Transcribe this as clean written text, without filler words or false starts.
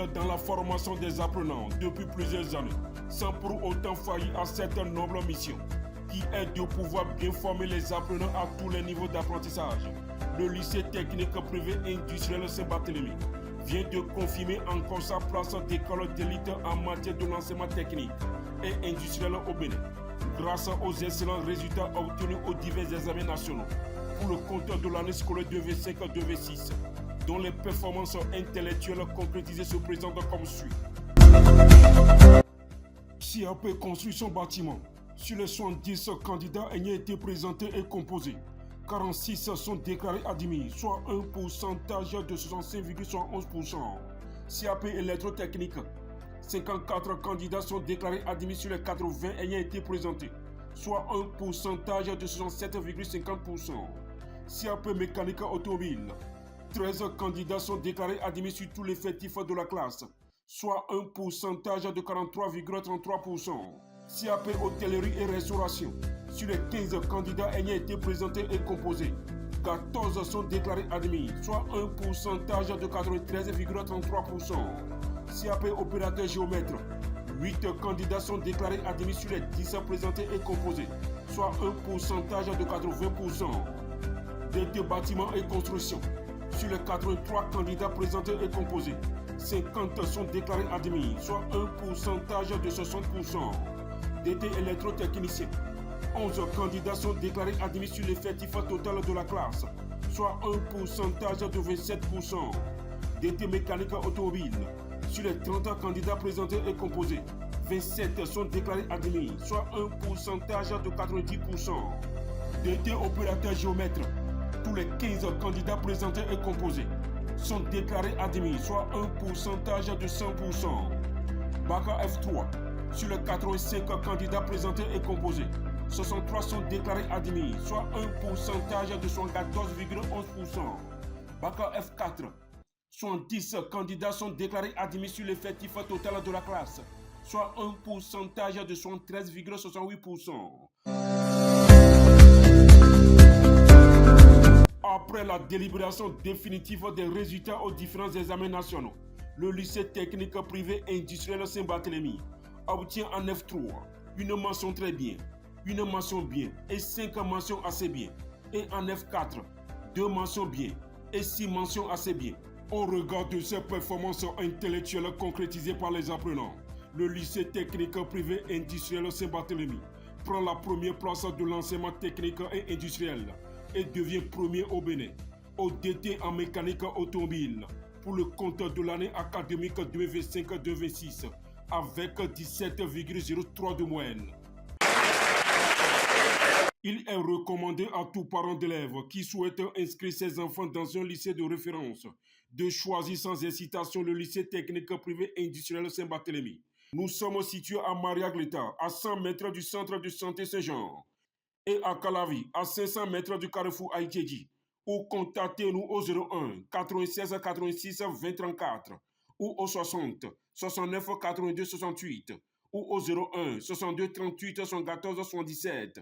dans la formation des apprenants depuis plusieurs années, sans pour autant faillir à cette noble mission, qui est de pouvoir bien former les apprenants à tous les niveaux d'apprentissage. Le lycée technique privé industriel Saint-Barthélemy vient de confirmer encore sa place d'école d'élite en matière de l'enseignement technique et industriel au Bénin, grâce aux excellents résultats obtenus aux divers examens nationaux pour le compte de l'année scolaire 2025-2026, dont les performances intellectuelles concrétisées se présentent comme suit. CAP construit son bâtiment. Sur les 70 candidats ayant été présentés et composés, 46 sont déclarés admis, soit un pourcentage de 65,71%. CAP électrotechnique, 54 candidats sont déclarés admis sur les 80 ayant été présentés, soit un pourcentage de 67,50%. CAP mécanique automobile, 13 candidats sont déclarés admis sur tout l'effectif de la classe, soit un pourcentage de 43,33%. CAP hôtellerie et restauration, sur les 15 candidats ayant été présentés et composés, 14 sont déclarés admis, soit un pourcentage de 93,33%. CAP opérateur géomètre, 8 candidats sont déclarés admis sur les 10 présentés et composés, soit un pourcentage de 80%. DT bâtiment et construction, sur les 83 candidats présentés et composés, 50 sont déclarés admis, soit un pourcentage de 60%. DT électrotechnicien, 11 candidats sont déclarés admis sur l'effectif total de la classe, soit un pourcentage de 27%. DT mécanique automobile, sur les 30 candidats présentés et composés, 27 sont déclarés admis, soit un pourcentage de 90%. DT opérateur géomètre, tous les 15 candidats présentés et composés sont déclarés admis, soit un pourcentage de 100%. Bac F3, sur les 85 candidats présentés et composés, 63 sont déclarés admis, soit un pourcentage de 74,11%. Bac F4, 70 candidats sont déclarés admis sur l'effectif total de la classe, soit un pourcentage de 73,68%. Après la délibération définitive des résultats aux différents examens nationaux, le lycée technique privé industriel Saint-Barthélemy obtient en F3 une mention très bien, une mention bien et 5 mentions assez bien, et en F4 2 mentions bien et 6 mentions assez bien. Au regard de ces performances intellectuelles concrétisées par les apprenants, le lycée technique privé industriel Saint-Barthélemy prend la première place de l'enseignement technique et industriel et devient premier au Bénin, au DT en mécanique automobile, pour le compte de l'année académique 2025-2026, avec 17,03 de moyenne. Il est recommandé à tout parent d'élèves qui souhaite inscrire ses enfants dans un lycée de référence de choisir sans hésitation le lycée technique privé industriel Saint-Barthélemy. Nous sommes situés à Maria-Gleta, à 100 mètres du centre de santé Saint-Jean, et à Calavi, à 500 mètres du carrefour Aïtjedji, ou contactez-nous au 01 96 86 20 34 ou au 60 69 82 68 ou au 01 62 38 74 77.